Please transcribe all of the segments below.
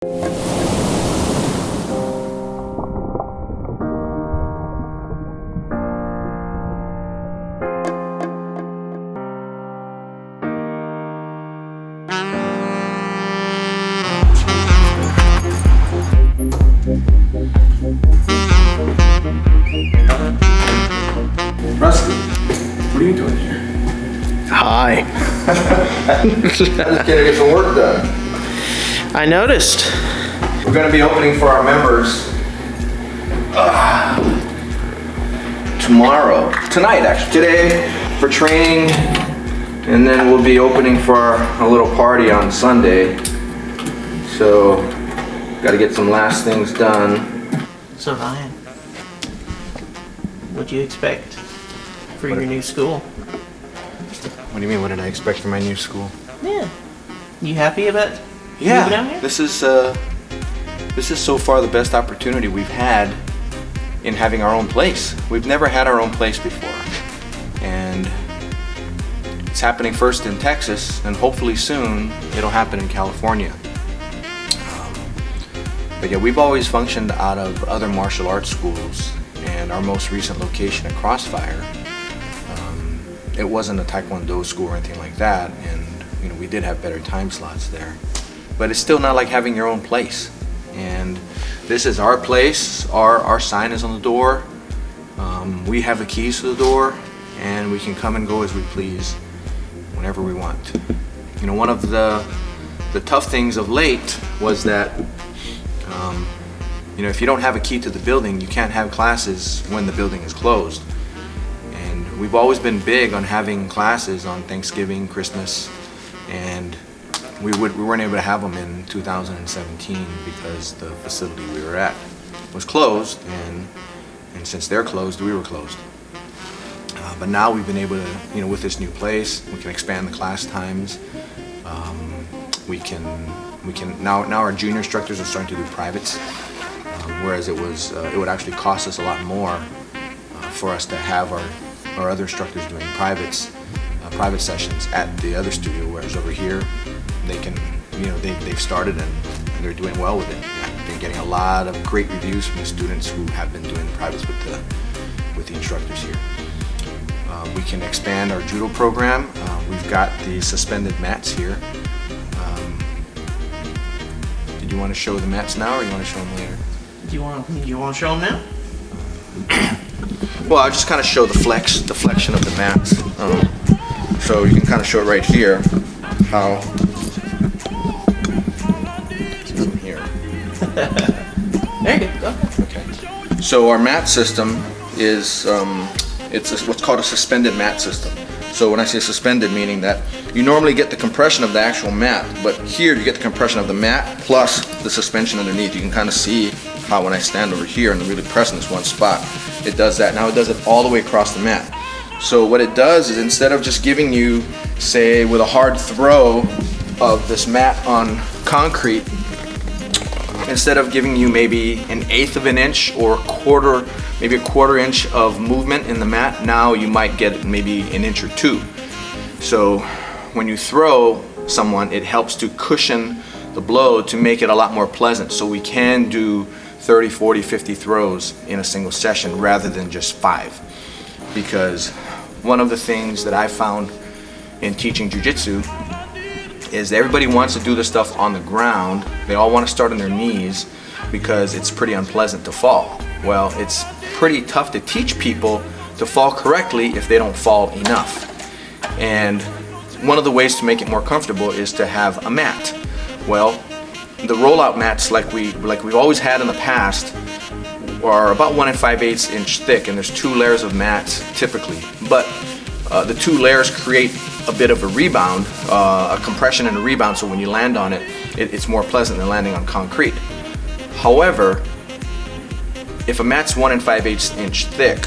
Rusty, what are you doing here? Hi. I'm just gonna get some work done. I noticed. We're gonna be opening for our members tonight actually. Today for training, and then we'll be opening for a little party on Sunday. So, gotta get some last things done. So Ryan, what'd you expect for your new school? What do you mean, what did I expect from my new school? Yeah. You happy about moving down here? This is so far the best opportunity we've had in having our own place. We've never had our own place before. And it's happening first in Texas, and hopefully soon it'll happen in California. But yeah, we've always functioned out of other martial arts schools, and our most recent location at Crossfire, it wasn't a Taekwondo school or anything like that, and you know, we did have better time slots there. But it's still not like having your own place. And this is our place. Our sign is on the door. We have the keys to the door, and we can come and go as we please whenever we want. You know, one of the tough things of late was that you know, if you don't have a key to the building, you can't have classes when the building is closed. And we've always been big on having classes on Thanksgiving, Christmas, and we weren't able to have them in 2017 because the facility we were at was closed, and since they're closed, we were closed. But now we've been able to, you know, with this new place, we can expand the class times. We can now our junior instructors are starting to do privates, whereas it would actually cost us a lot more for us to have our other instructors doing private sessions at the other studio, whereas over here they can, you know, they've started and they're doing well with it. I've been getting a lot of great reviews from the students who have been doing the privates with the instructors here. We can expand our judo program. We've got the suspended mats here. Did you want to show the mats now, or you want to show them later? Do you want to show them now? Well, I'll just kind of show the flexion of the mats. So you can kind of show it right here, how. From here. There you go. Okay. So our mat system is it's what's called a suspended mat system. So when I say suspended, meaning that you normally get the compression of the actual mat, but here you get the compression of the mat plus the suspension underneath. You can kind of see how when I stand over here and really press in this one spot, it does that. Now it does it all the way across the mat. So what it does is, instead of just giving you, say, with a hard throw of this mat on concrete, instead of giving you maybe 1/8 of an inch or maybe a 1/4 inch of movement in the mat, now you might get maybe 1 inch or 2. So when you throw someone, it helps to cushion the blow to make it a lot more pleasant. So we can do 30, 40, 50 throws in a single session rather than just 5. Because one of the things that I found in teaching jiu-jitsu is everybody wants to do this stuff on the ground. They all want to start on their knees because it's pretty unpleasant to fall. Well, it's pretty tough to teach people to fall correctly if they don't fall enough. And one of the ways to make it more comfortable is to have a mat. Well, the rollout mats like we've always had in the past are about 1 5/8 inch thick, and there's 2 layers of mats typically. But the 2 layers create a bit of a rebound, a compression and a rebound, so when you land on it, it's more pleasant than landing on concrete. However, if a mat's 1 5/8 inch thick,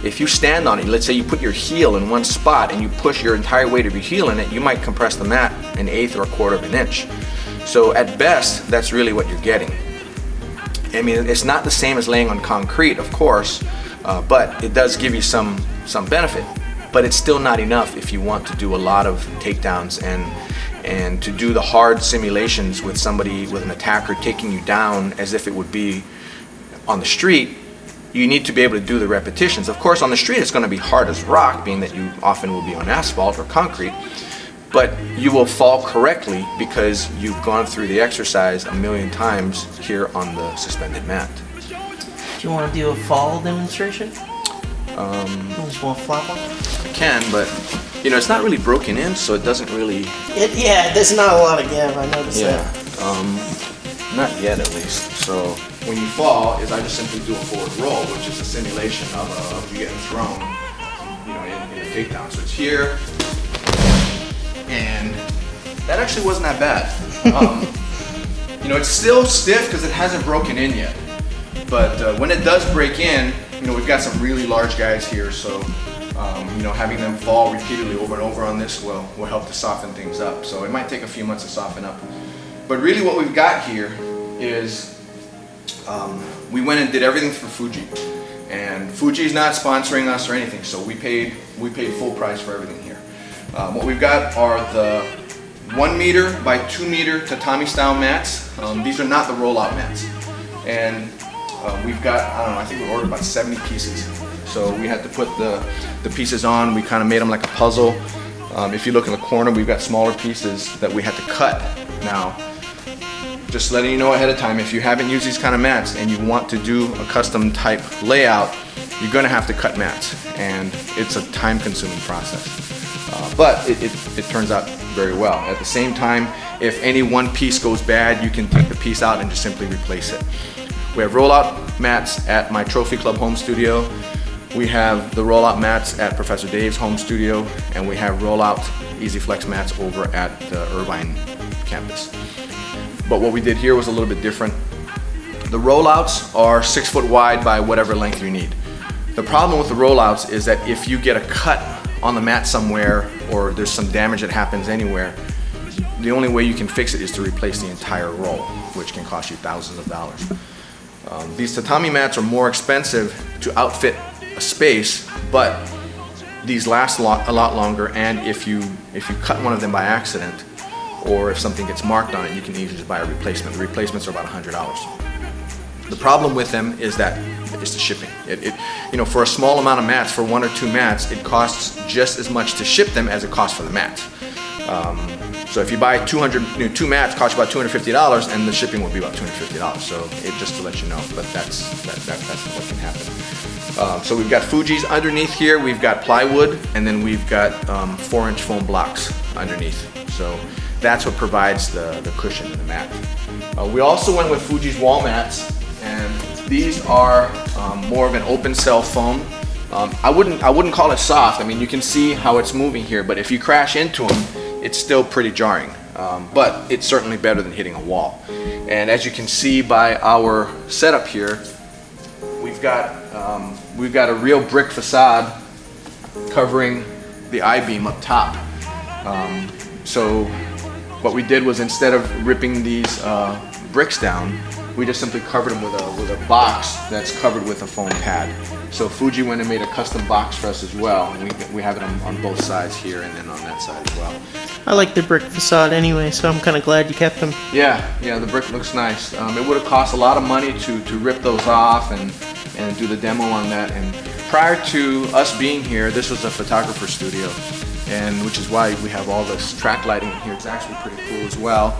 if you stand on it, let's say you put your heel in one spot and you push your entire weight of your heel in it, you might compress the mat 1/8 or 1/4 of an inch. So at best, that's really what you're getting. I mean, it's not the same as laying on concrete, of course, but it does give you some benefit. But it's still not enough if you want to do a lot of takedowns and to do the hard simulations with somebody, with an attacker taking you down as if it would be on the street, you need to be able to do the repetitions. Of course, on the street it's going to be hard as rock, being that you often will be on asphalt or concrete, but you will fall correctly because you've gone through the exercise a million times here on the suspended mat. Do you want to do a fall demonstration? You just want to flop on? I can, but you know, it's not really broken in, so it doesn't really... Yeah, there's not a lot of give, I noticed that. Not yet at least. So when you fall, is I just simply do a forward roll, which is a simulation of you getting thrown, you know, in a takedown. So it's here, and that actually wasn't that bad. You know, it's still stiff because it hasn't broken in yet. But when it does break in, you know, we've got some really large guys here, so you know, having them fall repeatedly over and over on this will help to soften things up. So it might take a few months to soften up. But really what we've got here is we went and did everything for Fuji. And Fuji's not sponsoring us or anything, so we paid full price for everything here. What we've got are the 1 meter by 2 meter tatami style mats. These are not the rollout mats. And we've got, I don't know, I think we ordered about 70 pieces. So we had to put the pieces on. We kind of made them like a puzzle. If you look in the corner, we've got smaller pieces that we had to cut. Now, just letting you know ahead of time, if you haven't used these kind of mats and you want to do a custom type layout, you're going to have to cut mats, and it's a time-consuming process. But it turns out very well. At the same time, if any one piece goes bad, you can take the piece out and just simply replace it. We have rollout mats at my Trophy Club home studio. We have the rollout mats at Professor Dave's home studio, and we have rollout Easy Flex mats over at the Irvine campus. But what we did here was a little bit different. The rollouts are 6 foot wide by whatever length you need. The problem with the rollouts is that if you get a cut on the mat somewhere, or there's some damage that happens anywhere, the only way you can fix it is to replace the entire roll, which can cost you thousands of dollars. These tatami mats are more expensive to outfit a space, but these last a lot longer, and if you cut one of them by accident, or if something gets marked on it, you can easily just buy a replacement. The replacements are about $100. The problem with them is that it's the shipping. You know, for a small amount of mats, for 1 or 2 mats, it costs just as much to ship them as it costs for the mats. So if you buy 2 mats, cost you about $250, and the shipping will be about $250. So just to let you know, but that's what can happen. So we've got Fugees underneath here. We've got plywood, and then we've got 4-inch foam blocks underneath. So that's what provides the cushion in the mat. We also went with Fugees wall mats, and these are more of an open cell foam. I wouldn't call it soft. I mean, you can see how it's moving here, but if you crash into them, it's still pretty jarring. But it's certainly better than hitting a wall. And as you can see by our setup here, we've got a real brick facade covering the I-beam up top. So what we did was, instead of ripping these bricks down, we just simply covered them with a box that's covered with a foam pad. So Fuji went and made a custom box for us as well, and we have it on both sides here and then on that side as well. I like the brick facade anyway, so I'm kind of glad you kept them. Yeah, the brick looks nice. It would have cost a lot of money to rip those off and do the demo on that. And prior to us being here, this was a photographer studio, and which is why we have all this track lighting in here. It's actually pretty cool as well.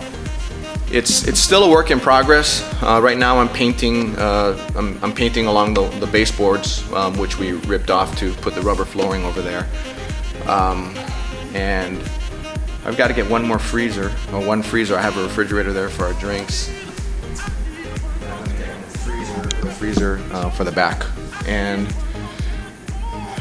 It's still a work in progress. Right now I'm painting along the baseboards, which we ripped off to put the rubber flooring over there. And I've got to get one more freezer, or one freezer. I have a refrigerator there for our drinks. And I'm gonna get a freezer for the back. And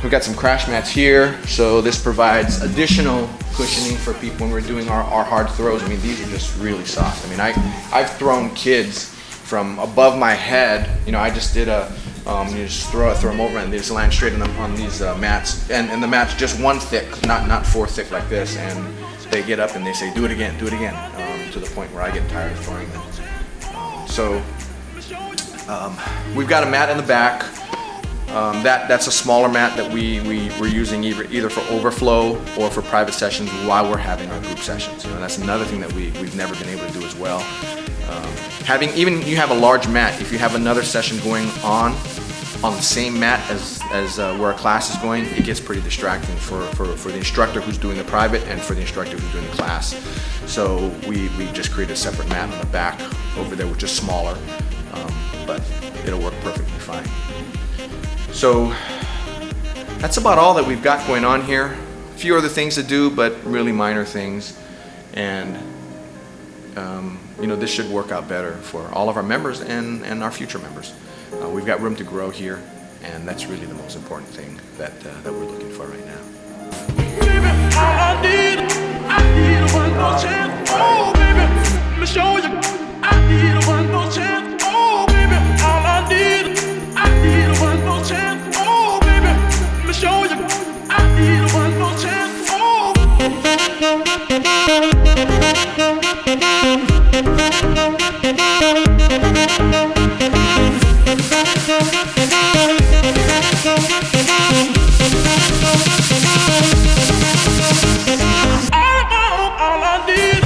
we've got some crash mats here, so this provides additional cushioning for people when we're doing our hard throws. I mean, these are just really soft. I mean, I've thrown kids from above my head. You know, I just did you just throw them over and they just land straight on these mats. And the mats just 1 thick, not 4 thick like this. And they get up and they say, do it again, to the point where I get tired of throwing them. We've got a mat in the back. That's a smaller mat that we're using either for overflow or for private sessions while we're having our group sessions. You know, that's another thing that we've never been able to do as well. Even you have a large mat, if you have another session going on the same mat as where a class is going, it gets pretty distracting for the instructor who's doing the private and for the instructor who's doing the class. So we just created a separate mat on the back over there, which is smaller, but it'll work perfectly fine. So that's about all that we've got going on here. A few other things to do, but really minor things. And you know, this should work out better for all of our members and our future members. We've got room to grow here, and that's really the most important thing that we're looking for right now. Baby, all I need one more chance. Oh, baby, let me show you. I need one more chance. Oh, baby, all I need one more chance. Oh, baby, let me show you. I need one more chance. Oh. All I need.